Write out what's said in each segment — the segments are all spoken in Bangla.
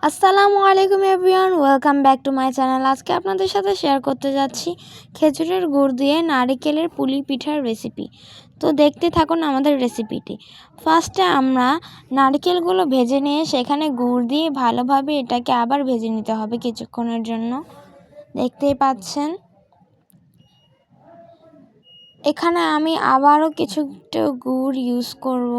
আসসালামু আলাইকুম everyone, welcome back to my channel. আজকে আপনাদের সাথে শেয়ার করতে যাচ্ছি খেজুরের গুড় দিয়ে নারিকেলের পুলি পিঠার রেসিপি। তো দেখতে থাকুন আমাদের রেসিপিটি। ফার্স্টে আমরা নারিকেলগুলো ভেজে নিয়ে সেখানে গুড় দিয়ে ভালোভাবে এটাকে আবার ভেজে নিতে হবে কিছুক্ষণের জন্য। দেখতেই পাচ্ছেন এখানে আমি আবারও কিছুটা গুড় ইউজ করব।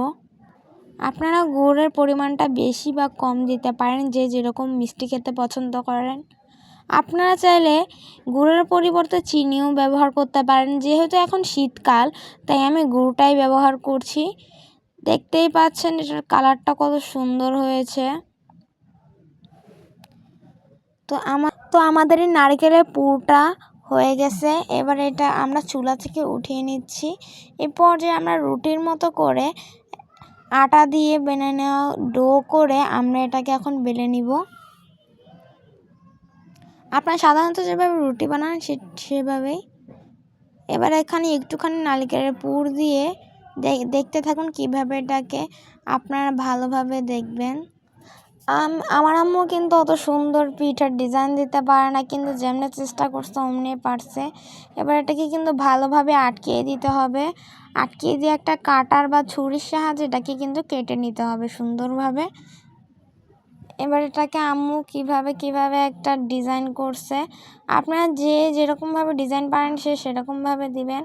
আপনারা গুড়ের পরিমাণটা বেশি বা কম দিতে পারেন, যে যেরকম মিষ্টি খেতে পছন্দ করেন। আপনারা চাইলে গুড়ের পরিবর্তে চিনিও ব্যবহার করতে পারেন। যেহেতু এখন শীতকাল, তাই আমি গুড়টাই ব্যবহার করছি। দেখতেই পাচ্ছেন এটার কালারটা কত সুন্দর হয়েছে। তো আমাদের এই নারকেলের পুরটা হয়ে গেছে। এবার এটা আমরা চুলা থেকে উঠিয়ে নিচ্ছি। এরপর যে আমরা রুটির মতো করে আটা দিয়ে বেলে নেওয়া ডো করে আমরা এটাকে এখন বেলে নিব। আপনারা সাধারণত যেভাবে রুটি বানান সেভাবেই। এবার এখানে একটুখানি নারকেলের পুর দিয়ে দেখতে থাকুন কিভাবে এটাকে আপনারা ভালোভাবে দেখবেন। আমার আম্মু কিন্তু অত সুন্দর পিঠার ডিজাইন দিতে পারে না, কিন্তু যেমনি চেষ্টা করছে অমনি পারছে। এবার এটাকে কিন্তু ভালোভাবে আটকিয়ে দিতে হবে। আটকিয়ে দিয়ে একটা কাটার বা ছুরির সাহায্যে এটাকে কিন্তু কেটে নিতে হবে সুন্দরভাবে। এবার এটাকে আম্মু কিভাবে একটা ডিজাইন করছে। আপনারা যে যেরকমভাবে ডিজাইন পারেন সেরকমভাবে দিবেন।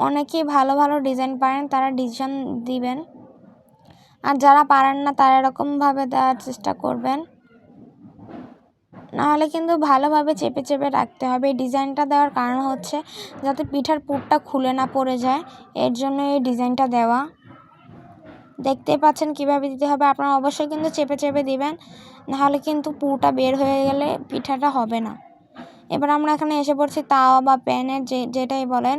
অনেকেই ভালো ভালো ডিজাইন পারেন, তারা ডিজাইন দিবেন। আর যারা পারেন না তারা এরকমভাবে দেওয়ার চেষ্টা করবেন, নাহলে কিন্তু ভালোভাবে চেপে চেপে রাখতে হবে। এই ডিজাইনটা দেওয়ার কারণ হচ্ছে যাতে পিঠার পুরটা খুলে না পড়ে যায়, এর জন্য এই ডিজাইনটা দেওয়া। দেখতেই পাচ্ছেন কিভাবে দিতে হবে। আপনারা অবশ্যই কিন্তু চেপে চেপে দিবেন, নাহলে কিন্তু পুরটা বের হয়ে গেলে পিঠাটা হবে না। এবার আমরা এখানে এসে পড়ছি তাওয়া বা প্যানের যেটাই বলেন।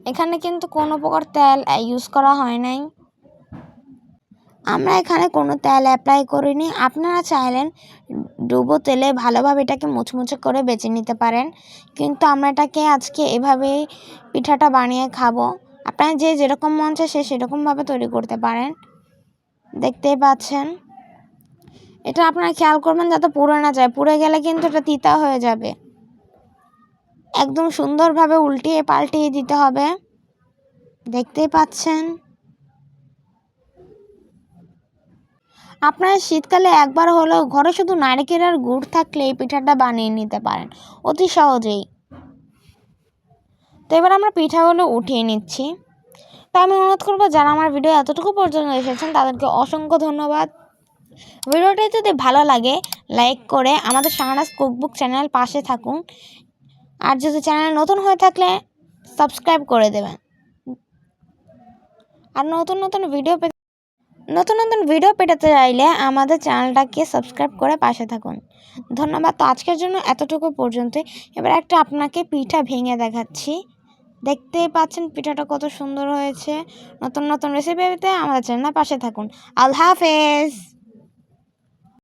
এখানে কিন্তু কোনো প্রকার তেল ইউজ করা হয় নাই। আমরা এখানে কোনো তেল অ্যাপ্লাই করিনি। আপনারা চাইলেন ডুবো তেলে ভালোভাবে এটাকে মুচমুচে করে বেছে নিতে পারেন, কিন্তু আমরা এটাকে আজকে এভাবেই পিঠাটা বানিয়ে খাবো। আপনারা যে যেরকম মন চায় সেরকমভাবে তৈরি করতে পারেন। দেখতেই পাচ্ছেন এটা আপনারা খেয়াল করবেন যাতে পুড়ে না যায়। পুড়ে গেলে কিন্তু এটা তিতা হয়ে যাবে। একদম সুন্দরভাবে উল্টিয়ে পাল্টিয়ে দিতে হবে। দেখতেই পাচ্ছেন আপনারা শীতকালে একবার হলেও ঘরে শুধু নারকেল আর গুড় থাকলে এই পিঠাটা বানিয়ে নিতে পারেন অতি সহজেই। তো এবার আমরা পিঠাগুলো উঠিয়ে নিচ্ছি। তো আমি অনুরোধ করবো যারা আমার ভিডিও এতটুকু পর্যন্ত এসেছেন তাদেরকে অসংখ্য ধন্যবাদ। ভিডিওটি যদি ভালো লাগে লাইক করে আমাদের শাহনাজ কুকবুক চ্যানেল পাশে থাকুন। আর যদি চ্যানেল নতুন হয়ে থাকলে সাবস্ক্রাইব করে দেবেন। আর নতুন নতুন ভিডিও পেতে চাইলে আমাদের চ্যানেলটাকে সাবস্ক্রাইব করে পাশে থাকুন। ধন্যবাদ। তো আজকের জন্য এতটুকু পর্যন্তই। এবার একটা আপনাকে পিঠা ভেঙে দেখাচ্ছি। দেখতেই পাচ্ছেন পিঠাটা কত সুন্দর হয়েছে। নতুন নতুন রেসিপি পেতে আমাদের চ্যানেলের পাশে থাকুন। আল্লাহ হাফেজ।